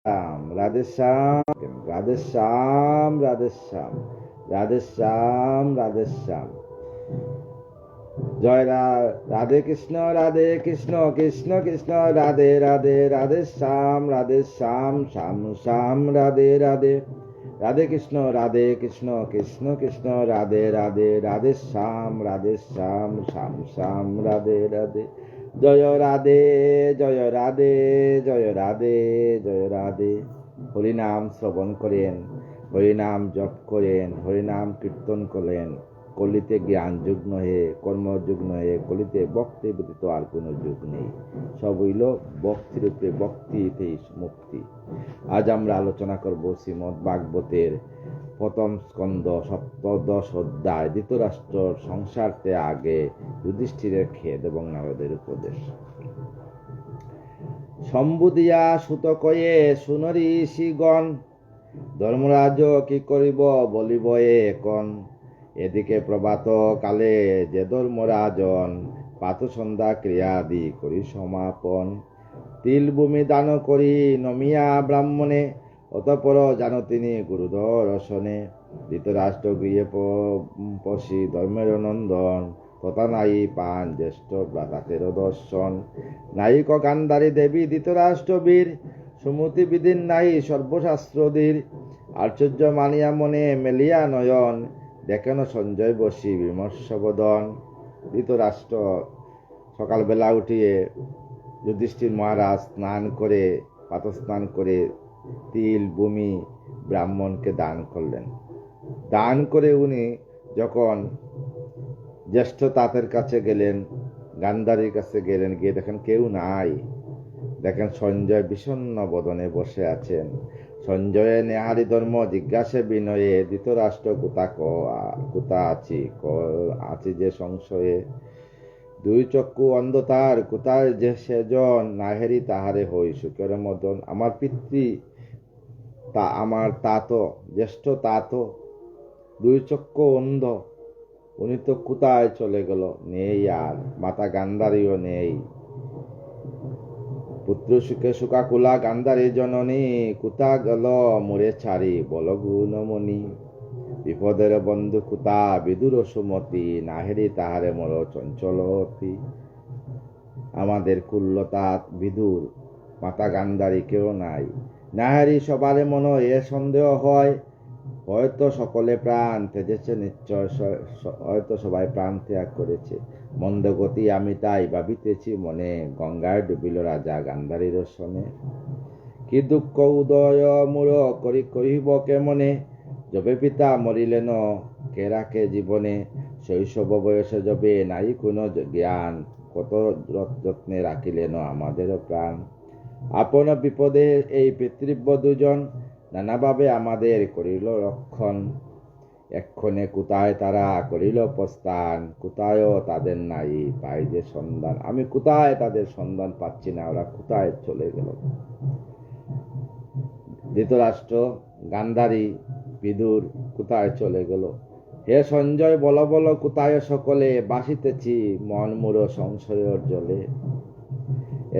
রাম রাধে শ্যাম রাধে শ্যাম রাধে শ্যাম রাধে শ্যাম রাধে শ্যাম। জয় রাধে কৃষ্ণ কৃষ্ণ কৃষ্ণ রাধে রাধে রাধে শ্যাম শ্যাম শ্যাম রাধে রাধে রাধে কৃষ্ণ কৃষ্ণ কৃষ্ণ রাধে রাধে রাধে শ্যাম শ্যাম শ্যাম রাধে রাধে। জয় রাধে জয় রাধে জয় রাধে জয় রাধে। হরিনাম শ্রবণ করেন, হরিনাম জপ করেন, হরিনাম কীর্তন করেন। কলিতে জ্ঞান যুগ নহে, কর্মযুগ নহে, কলিতে ভক্তি ব্যতীত আর কোনো যুগ নেই। সব হইল ভক্তিরূপে, ভক্তিতেই মুক্তি। আজ আমরা আলোচনা করব শ্রীমদ্ ভাগবতের প্রথম স্কন্ধ ১৭ অধ্যায় ধৃতরাষ্ট্র সংসার ত্যাগে যুধিষ্ঠিরের খেদ এবং নারদের উপদেশ। সম্বুদিয়া সুত কয়ে সুনরি ঋষিগণ, ধর্মরাজ কি করিব বলিব এখন। এদিকে প্রভাত কালে যে ধর্মরাজন, প্রাত সন্ধ্যা ক্রিয়াদি করি সমাপন। তিল ভূমি দান করি নমিয়া ব্রাহ্মণে, অতঃপর জানো তিনি গুরুধর শনে। ধৃতরাষ্ট্র গৃহে পশি ধর্মের নন্দন, তথা নাই পান জ্যেষ্ঠ ভ্রাতাতের দর্শন। নায়িক গান্ধারী দেবী ধৃতরাষ্ট্র বীর, সুমতি বিধির নাই সর্বশাস্ত্রধীর। আশ্চর্য মানিয়া মনে মেলিয়া নয়ন, দেখেন সঞ্জয় বসি বিমর্ষবদন। ধৃতরাষ্ট্র সকালবেলা উঠিয়ে যুধিষ্ঠির মহারাজ স্নান করে, প্রাতঃস্নান করে তিল ভূমি ব্রাহ্মণকে দান করলেন। দান করে উনি যখন জ্যেষ্ঠ তাঁতের কাছে গেলেন, গান্ধারীর কাছে গেলেন, গিয়ে দেখেন কেউ নাই। দেখেন সঞ্জয় বিষণ্ণ বদনে বসে আছেন। সঞ্জয়ে নেহারি ধর্ম জিজ্ঞাসে বিনয়ে, ধৃতরাষ্ট্র কুতা আছি যে সংশয়ে। দুই চক্ষু অন্ধতার কোথায় যে সেজন, নাহেরি তাহারে হই সুখের মদন। আমার পিতৃ আমার তাত, জ্যেষ্ঠ তাত, দুই চক্ষু অন্ধ, উনি তো কোথায় চলে গেল, নেই আর। মাতা গান্ধারীও নেই। পুত্র সুখে সুখাকুলা গান্ধারী জননী, কুতা গেল মোরে ছাড়ি বল গুণমণি। বিপদের বন্ধু কুতা বিদুর সুমতি, নাহেরি তাহারে মর চঞ্চলতি। আমাদের কুল্লতা বিদুর, মাতা গান্ধারী কেউ নাই। নাহেরি সবারে মন এ সন্দেহ হয়, হয়তো সকলে প্রাণ ত্যাগেছে নিশ্চয়, হয়তো সবাই প্রাণ ত্যাগ করেছে। মন্দগতি আমি তাই ভাবিতেছি মনে, গঙ্গায় ডুবিল রাজা গান্ধারীর শনে। কি দুঃখ উদয় মূর করি কহিব কেমনে, যবে পিতা মরিলেন কে রাখে জীবনে। শৈশব বয়সে যবে নাই কোনো জ্ঞান, কত যত্নে রাখিলেন আমাদের প্রাণ। আপন বিপদে এই পিতৃব্য দুজন, নানাভাবে আমাদের করিল রক্ষণ। এক্ষণে কোথায় তারা করিল প্রস্থান, কোথায় তাদের নাই পাই যে সন্ধান। আমি কোথায় তাদের সন্ধান পাচ্ছি না, ওরা কোথায় চলে গেল। ধৃতরাষ্ট্র, গান্ধারী, বিদুর কোথায় চলে গেল। হে সঞ্জয় বল বল কোথায় সকলে, বাসিতেছি মন মুর সংশয়ের জলে।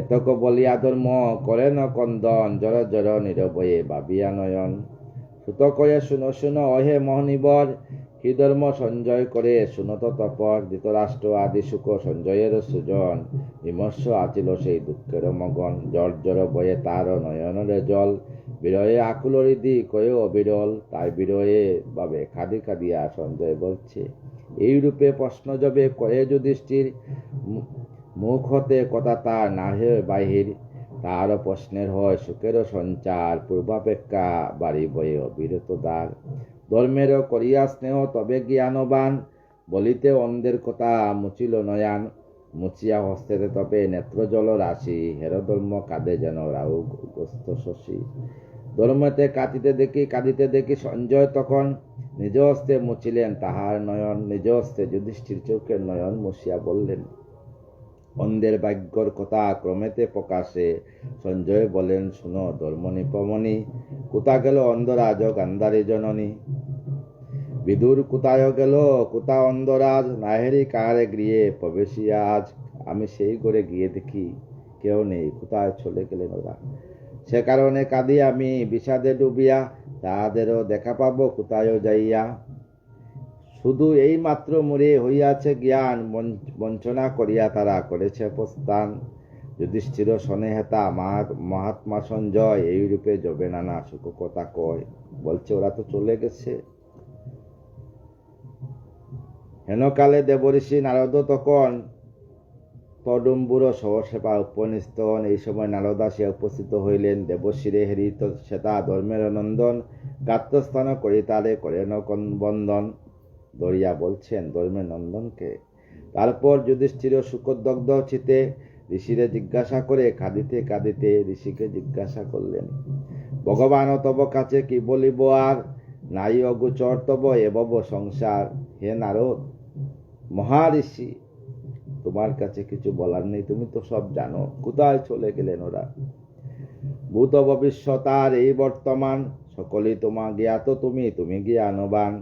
এতক বলিয়া ধর্ম করেন কন্দন, জর জর নীরবয়ে ভাবিয়া নয়ন। সুত কয়ে শুনো শুনো অহে মহনিবর, কি ধর্ম সঞ্জয় করে শুনত তপর। ধৃতরাষ্ট্র আদি সুখ সঞ্জয়ের সুজন, বিমর্ষ আছিল সেই দুঃখের মগন। জর জর বয়ে তার নয়নের জল, বিরয়ে আকুল হৃদি কয়ে অবিরল। তাই বিরয়ে ভাবে কাঁদি কাঁদিয়া সঞ্জয় বলছে। এই রূপে প্রশ্ন যবে করে যুধিষ্ঠির, মুখ হতে কথা তার নাহে বাহির। তার প্রশ্নের হয় সুখের সঞ্চার, পূর্বাপেক্ষা বাড়ি বয়ে অবিরত দ্বার। ধর্মের করিয়া স্নেহ তবে জ্ঞানবান, বলিতে অন্ধের কথা মুচিল নয়ান। মুচিয়া হস্তেতে তবে নেত্র জল রাশি, হের ধর্ম কাঁদে যেন রাহু গ্রস্ত শশী। ধর্মতে কাঁদিতে দেখি সঞ্জয় তখন, নিজ হস্তে মুচিলেন তাহার নয়ন। নিজ হস্তে যুধিষ্ঠির চোখের নয়ন মুছিয়া বললেন, অন্ধের ভাগ্যর কথা ক্রমেতে প্রকাশে। সঞ্জয় বলেন শুনো ধর্মনি পমনি, কোথা গেল অন্ধরাজ গান্ধারী জননী। বিদুর কোথায় গেল কোথা অন্ধরাজ, নাহেরি কাহারে গৃহে প্রবেশিয়া আজ। আমি সেই ঘরে গিয়ে দেখি কেউ নেই, কোথায় চলে গেলেন ওরা। সে কারণে কাঁদি আমি বিষাদে ডুবিয়া, তাহাদেরও দেখা পাবো কোথায় যাইয়া। শুধু এই মাত্র মরে হইয়াছে জ্ঞান, বঞ্চনা করিয়া তারা করেছে প্রস্থান। যুধিষ্ঠির শনে হেতা মহাত্মা সঞ্জয়, এই রূপে যবে নানা সুখ কথা কয়। বলছে ওরা তো চলে গেছে। হেনকালে দেবঋষি নারদ তখন তডুম্বুর সহসেবা উপনিস্থ হন। এই সময় নারদ আসিয়া উপস্থিত হইলেন। দেবশিরে হেরিত সেতা ধর্মের নন্দন, গাত্রস্থান করি তারে করেন বন্দন। দরিয়া বলছেন ধর্মের নন্দনকে। তারপর যুধিষ্ঠির শুকদগ্ধ চিতে ঋষিরে জিজ্ঞাসা করে কাঁদিতে কাঁদিতে ঋষিকে জিজ্ঞাসা করলেন, ভগবান তব কাছে কি বলিব আর, নাই অগোচর তব এবব সংসার। হে নারদ মহাঋষি, তোমার কাছে কিছু বলার নেই, তুমি তো সব জানো। কোথায় চলে গেলেন ওরা? ভূত ভবিষ্যতার এই বর্তমান, সকলেই তোমা জ্ঞাত তুমি, তুমি জ্ঞানবান।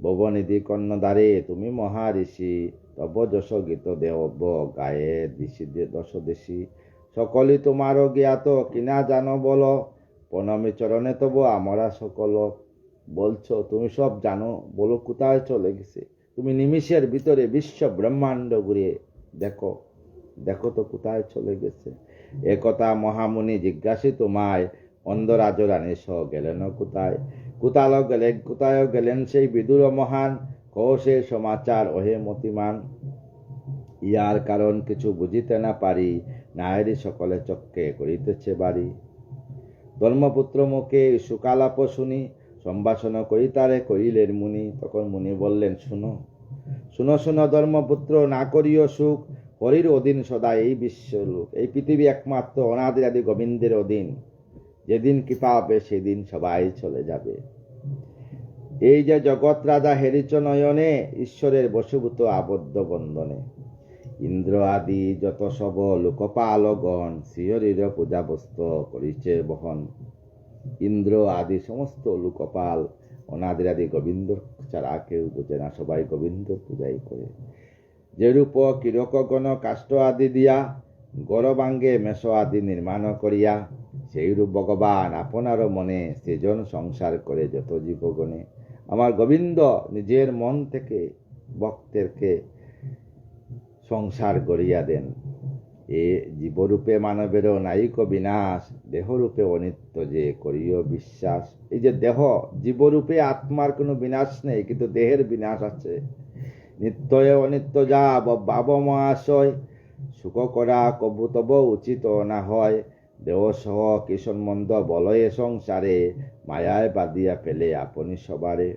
ভবনিধি কর্ণধারে তুমি মহাঋষি, তব যশ গীত দেব গায়ে দিশি দশ দেশি। সকলেই তোমারও জ্ঞাত, কিনা জানো বলো, প্রণমী চরণে তব আমরা সকল। বলছো তুমি সব জানো, বলো কোথায় চলে গেছে? তুমি নিমিষের ভিতরে বিশ্ব ব্রহ্মাণ্ড ঘুরে দেখো, দেখো তো কোথায় চলে গেছে। একথা মহামুনি জিজ্ঞাসী তোমায়, অন্ধরাজ রানী সহ গেলেন কোথায়? কোথায় গেলেন সেই বিদুর মহান, কৌশে সমাচার ওহে মতিমান। ইয়ার কারণ কিছু বুঝিতে না পারি, নায়েরি সকলে চক্ষে করিতেছে বাড়ি। ধর্মপুত্র মুখে সুকালাপ শুনি, সম্ভাষণ করি তারে করিলেন মুনি। তখন মুনি বললেন, শুনো শুনো শুনো ধর্মপুত্র, না করিও সুখ, হরির অধীন সদা এই বিশ্বলোক। এই পৃথিবী একমাত্র অনাদি আদি গোবিন্দের অধীন। যেদিন কৃপা হবে সেদিন সবাই চলে যাবে। এই যে জগৎ রাজা হেরিচ নয়নে, ঈশ্বরের বশীভূত আবদ্ধ বন্ধনে। ইন্দ্র আদি যত সব লোকপালগণ, শ্রীহরির পূজা বস্ত্র করিছে বহন। ইন্দ্র আদি সমস্ত লোকপাল অনাদি আদি গোবিন্দ ছাড়া কেউ বোঝে না, সবাই গোবিন্দ পূজাই করে। যেরূপ কিরকগণ কাষ্ঠ আদি দিয়া, গরবাঙ্গে মেষ আদি নির্মাণ করিয়া, সেইরূপ ভগবান আপনার মনে সৃজন সংসার করে যত জীবগণে। আমার গোবিন্দ নিজের মন থেকে ভক্তেরকে সংসার গড়িয়া দেন। এ জীবরূপে মানবেরও নাইক বিনাশ, দেহরূপে অনিত্য যে করিও বিশ্বাস। এই যে দেহ, জীবরূপে আত্মার কোনো বিনাশ নেই, কিন্তু দেহের বিনাশ আছে। নিত্যয় অনিত্য যা ভাব মহাশয়, সুখ করা কবু তব উচিত না হয়। দেহ সহ কিষণ মন্দ বলয়ে সংসারে, মায়ায় বাঁধিয়া ফেলে আপনি সবারে।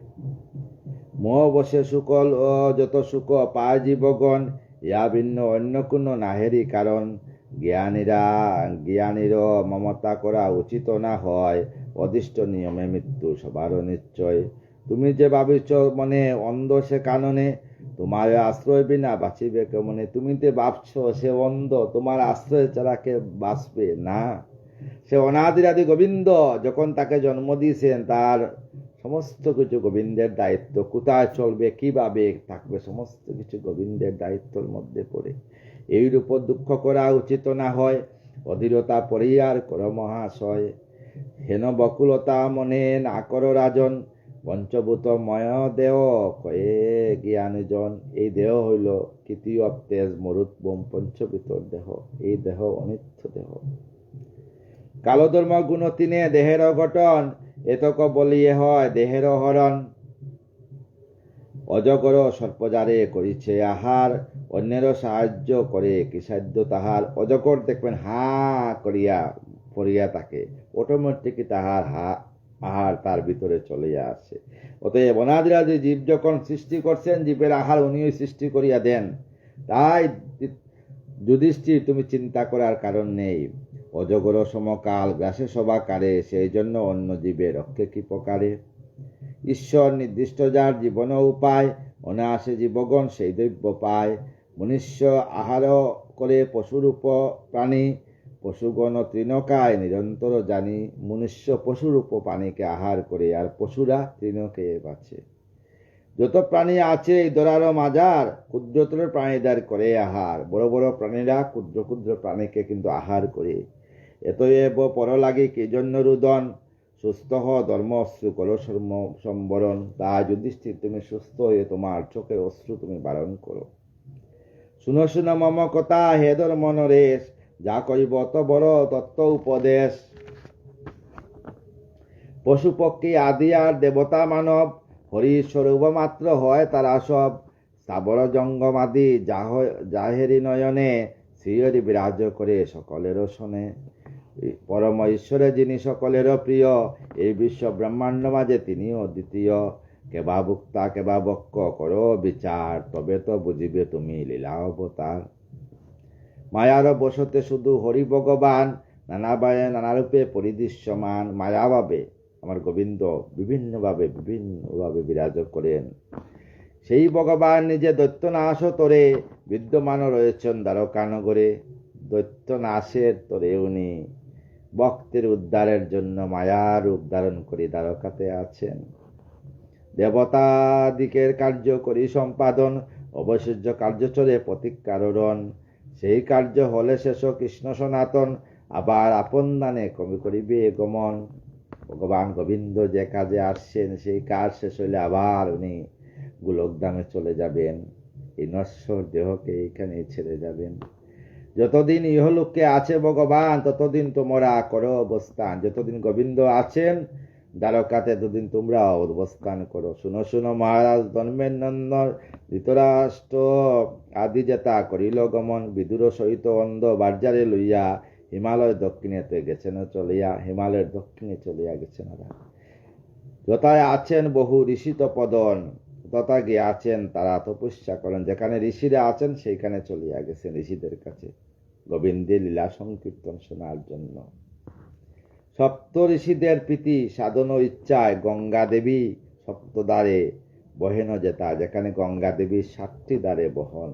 মোহ বসে সুকল যত সুখ পায় জীবগণ, ইয়া ভিন্ন অন্য কোনো নাহেরই কারণ। জ্ঞানীর মমতা করা উচিত না হয়, অদিষ্ট নিয়মে মৃত্যু সবারও নিশ্চয়। তুমি যে ভাবিছ মনে অন্ধ সে কাননে, তোমার আশ্রয় বিনা বাঁচিবে কেমনে? তুমি যে ভাবছ সে অন্ধ, তোমার আশ্রয় ছাড়া কে বাঁচবে না? সে অনাদিরাদি গোবিন্দ, যখন তাকে জন্ম দিয়েছেন তার সমস্ত কিছু গোবিন্দের দায়িত্ব। কোথায় চলবে, কিভাবে থাকবে, সমস্ত কিছু গোবিন্দের দায়িত্বের মধ্যে পড়ে। এইরূপ দুঃখ করা উচিত না হয়, অধীরতা পরিহার কর মহাশয়। হেন বকুলতা মনে না কর রাজন, পঞ্চভূত ময় দেহ কয়ে জ্ঞানজন। এই দেহ হইল তৃতীয় তেজ মরুত বোম পঞ্চভূতর দেহ। এই দেহ অনিত্য দেহ। কালধর্ম গুণ তিনে দেহের অঘটন, এতক বলিয়ে হয় দেহের হরণ। অজগর সর্পজারে করিছে আহার, অন্যেরও সাহায্য করে কি সাধ্য তাহার। অজগর দেখবেন হা করিয়া পড়িয়া থাকে, অটোমেটিক তাহার আহার তার ভিতরে চলে আসে। অতএব অনাদিরাদি জীব যখন সৃষ্টি করছেন, জীবের আহার উনিই সৃষ্টি করিয়া দেন। তাই যুধিষ্ঠির তুমি চিন্তা করার কারণ নেই। অজগর সমকাল গ্রাসে সবাকারে, সেই জন্য অন্য জীবের রক্ষে কি প্রকারে। ঈশ্বর নির্দিষ্ট যার জীবন উপায়, অনায়াসে জীবগণ সেই দ্রব্য পায়। মনুষ্য আহার করে পশুরূপ প্রাণী, পশুগণ তৃণকায় নিরন্তর জানি। মনুষ্য পশুরূপ প্রাণীকে আহার করে, আর পশুরা তৃণকে বাঁচে। যত প্রাণী আছে এই ধরার মাজার, ক্ষুদ্রতর প্রাণীদের করে আহার। বড় বড় প্রাণীরা ক্ষুদ্র ক্ষুদ্র প্রাণীকে কিন্তু আহার করে। এতএব পর লাগি কি জন্য রুদন, সুস্থ হ ধর্ম অশ্রু করো সম্বরণ। তা যুধিষ্ঠির, তুমি সুস্থ হয়ে তোমার চোখের অশ্রু তুমি বারণ করো। শুনো শুনো মম কথা হে ধর্ম নরেশ, যা করিব অত বড় তত্ত্ব উপদেশ। পশু পক্ষী আদি আর দেবতা মানব, হরির স্বরূপ মাত্র হয় তারা সব। স্থাবর জঙ্গম আদি জাহেরি নয়নে, শ্রীহরি বিরাজ করে সকলেরও শোনে। পরম ঈশ্বরে যিনি সকলেরও প্রিয়, এই বিশ্ব ব্রহ্মাণ্ড মাঝে তিনিও দ্বিতীয়। কেবা ভুক্তা কেবা বক্ষ করো বিচার, তবে তো বুঝিবে তুমি লীলা অবতার। মায়ার বসতে শুধু হরি ভগবান, নানা রূপে পরিদৃশ্যমান। মায়াভাবে আমার গোবিন্দ বিভিন্নভাবে বিরাজ করেন। সেই ভগবান নিজে দৈত্য নাশ তরে, বিদ্যমান রয়েছেন দ্বারকানগরে। দৈত্য নাশের তরে উনি ভক্তের উদ্ধারের জন্য মায়ার রূপ ধারণ করে দ্বারকাতে আছেন। দেবতাদিকের কার্য করি সম্পাদন, অবশেষ্য কার্য চলে প্রতিকারণ। সেই কার্য হলে শেষ কৃষ্ণ সনাতন, আবার আপন দানে কবি করিবে গমন। ভগবান গোবিন্দ যে কাজে আসছেন, সেই কাজ শেষ হইলে আবার উনি গোলকধামে চলে যাবেন। এই নশ্বর দেহকে এইখানে ছেড়ে যাবেন। যতদিন ইহলোকে আছে ভগবান, ততদিন তোমরা করো অবস্থান। যতদিন গোবিন্দ আছেন দ্বারকাতে, ততদিন তোমরা অবস্থান করো। শুনো শুনো মহারাজ ধর্মের নন্দন, ধৃতরাষ্ট্র আদি জেতা করিল গমন। বিদুর সহিত অন্ধ বার্জারে লইয়া, হিমালয় দক্ষিণেতে গেছেন চলিয়া। হিমালয়ের দক্ষিণে চলিয়া গেছেন ওরা। যথায় আছেন বহু ঋষি তপদন, তথা গিয়ে আছেন তারা তপস্যা করেন। যেখানে ঋষিরা আছেন সেইখানে চলিয়া গেছেন ঋষিদের কাছে গোবিন্দের লীলা সংকীর্তন শোনার জন্য। সপ্ত ঋষিদের প্রীতি সাধন ইচ্ছায় গঙ্গা দেবী সপ্তদ্বারে বহেন যেতা। যেখানে গঙ্গা দেবীর 7টি দ্বারে বহন।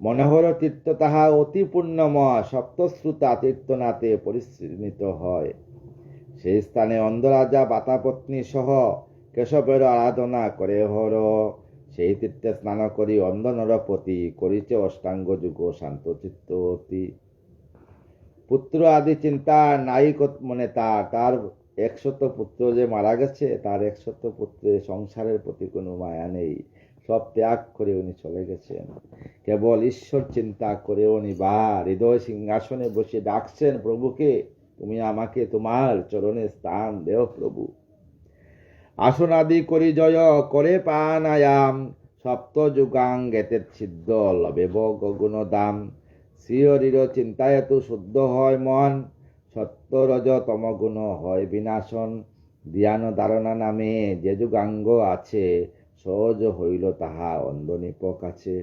মনোহর তীর্থ তাহা অতি পূর্ণময়, সপ্তশ্রুতা তীর্থনাথে পরিশ্রিত হয়। সেই স্থানে অন্ধরাজা বাতাপত্নী সহ কেশবের আরাধনা করে হর। সেই তীর্থে স্নান করি অন্ধ নরপতি, করিছে অষ্টাঙ্গ যুগ শান্ত চিত্তবতী। পুত্র আদি চিন্তা নাই মনে তার 100 পুত্র যে মারা গেছে, তার 100 পুত্রে সংসারের প্রতি কোনো মায়া নেই। সব ত্যাগ করে উনি চলে গেছেন। কেবল ঈশ্বর চিন্তা করে উনি হৃদয় সিংহাসনে বসে ডাকছেন প্রভুকে, তুমি আমাকে তোমার চরণে স্থান দেও প্রভু। আসন আদি করি জয় করে প্রাণায়াম, সপ্ত যুগাঙ্গেতের ছিদ্র লবেব গগন দাম। শ্রীহরির চিন্তায় তো শুদ্ধ হয় মন, সত্য রজ তমগুণ হয় বিনাশন। ধ্যান ধারণা নামে যে যুগাঙ্গ আছে, সহজ হইল তাহা অন্ধ নিপক আছে।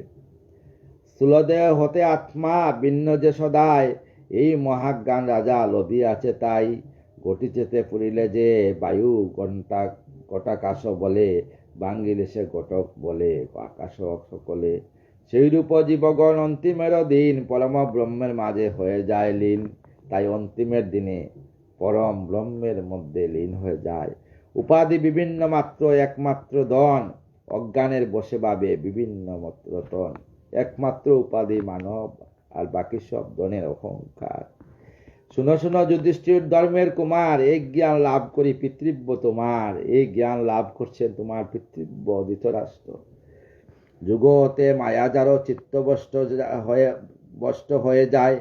স্থূলদেহ হতে আত্মা ভিন্ন যে সদায়, এই মহাজ্ঞান রাজা লদি আছে তাই। ঘটিছেতে পুরিলে যে বায়ু ঘটাকাশ বলে, বাঙ্গিলে সে ঘটক বলে আকাশ সকলে। সেইরূপ জীবগণ অন্তিমের দিন, পরম ব্রহ্মের মাঝে হয়ে যায় লীন। তাই অন্তিমের দিনে পরম ব্রহ্মের মধ্যে লীন হয়ে যায়। উপাধি বিভিন্ন মাত্র একমাত্র ধন, অজ্ঞানের বসে ভাবে বিভিন্ন রতন। একমাত্র উপাধি মানব, আর বাকি সব ধনের অহংকার। শুনো শুনো যুধিষ্ঠির ধর্মের কুমার, এই জ্ঞান লাভ করি পিতৃব্য তোমার। এই জ্ঞান লাভ করছেন তোমার পিতৃব্য ধৃতরাষ্ট্র। যুগতে মায়াজারও চিত্তবষ্ট হয়ে যায়,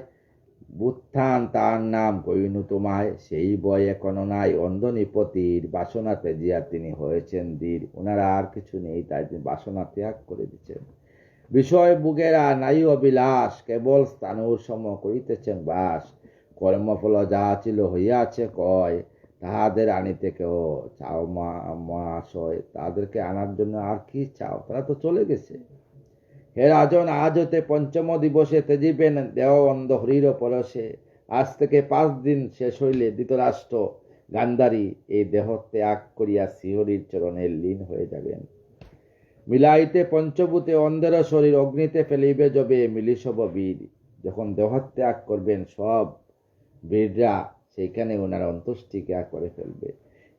বুত্থান তার নাম কইনু তোমায়। সেই বয় এখনো নাই অন্ধ নিপতির, বাসনা তেজিয়া তিনি হয়েছেন ধীর। ওনারা আর কিছু নেই, তাই তিনি বাসনা ত্যাগ করে দিচ্ছেন। বিষয় বুগেরা নাই অবিলাস, কেবল স্থানুর সম করিতেছেন বাস। কর্মফল যা ছিল হইয়াছে কয়, তাহাদের আনিতে কেউ চাও মহাশয়। তাদেরকে আনার জন্য আর কি চাও, তারা তো চলে গেছে। হে রাজন, আজ হতে পঞ্চম দিবসে তেজিবেন দেহ অন্ধ হরির পরশে। আজ থেকে 5 দিন শেষ হইলে ধৃতরাষ্ট্র গান্ধারী এই দেহ ত্যাগ করিয়া শ্রীহরির চরণে লীন হয়ে যাবেন। মিলাইতে পঞ্চভূতে অন্ধের শরীর, অগ্নিতে ফেলিবে যবে মিলিসব বীর। যখন দেহ ত্যাগ করবেন সব বীররা, সেইখানে ওনার অন্ত্যেষ্টিক্রিয়া করে ফেলবে।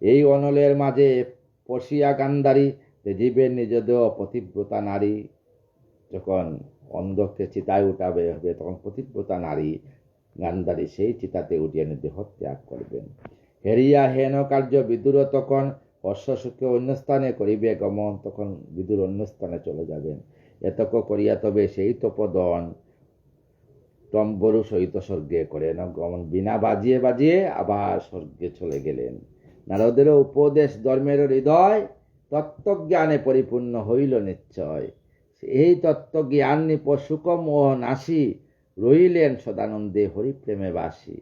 এই অনলের মাঝে পশিয়া গান্ধারী, তেজিবেন নিজ দেহ পতিব্রতা নারী। যখন অন্ধকে চিতায় উঠাবে হবে, তখন পতিব্রতা নারী গান্ধারী সেই চিতাতে উঠিয়া দেহ ত্যাগ করবেন। হেরিয়া হেন কার্য বিদুর তখন হর্ষ সুখে অন্য স্থানে করিবে গমন, তখন বিদুর অন্য স্থানে চলে যাবেন। এতক করিয়া তবে সেই তপদন টম্বরু সহিত স্বর্গে করেন গমন। বিনা বাজিয়ে বাজিয়ে আবার স্বর্গে চলে গেলেন। নারদেরও উপদেশ ধর্মের হৃদয় তত্ত্বজ্ঞানে পরিপূর্ণ হইল নিশ্চয়। এই তত্ত্বজ্ঞান নিপ সুখ মোহ নাশি, রইলেন সদানন্দে হরিপ্রেমে বাসী।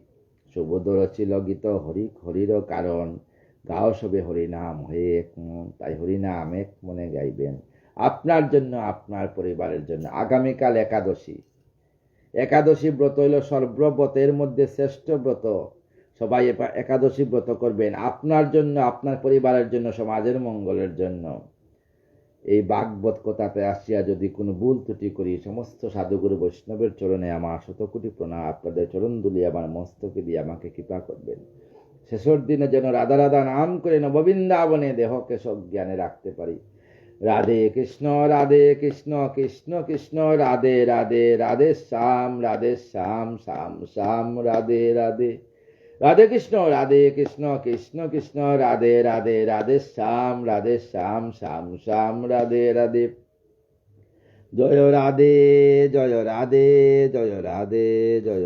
সুবোধ রচিল গীত হরি হরির কারণ, গাও সবে হরিনাম হয়ে এক মন, তাই হরিনাম এক মনে গাইবেন আপনার জন্য আপনার পরিবারের জন্য। আগামীকাল একাদশী। একাদশী ব্রত হইল সর্বব্রতের মধ্যে শ্রেষ্ঠ ব্রত। সবাই একাদশী ব্রত করবেন আপনার জন্য, আপনার পরিবারের জন্য, সমাজের মঙ্গলের জন্য। এই ভাগবত কথাতে আসিয়া যদি কোনো ভুল ত্রুটি করি, সমস্ত সাধুগুরু বৈষ্ণবের চরণে আমার শতকোটি প্রণাম। আপনাদের চরণ দুলি আমার মস্তকে দিয়ে আমাকে কৃপা করবেন। শেষের দিনে যেন রাধা রাধা নাম করে নববৃন্দাবনে দেহকে সজ্ঞানে রাখতে পারি। রাধে কৃষ্ণ কৃষ্ণ কৃষ্ণ রাধে রাধে, রাধে শ্যাম শ্যাম শ্যাম রাধে রাধে। রাধে কৃষ্ণ কৃষ্ণ কৃষ্ণ রাধে রাধে, রাধে শ্যাম শ্যাম শ্যাম রাধে রাধে। জয় রাধে জয় রাধে জয় রাধে জয়।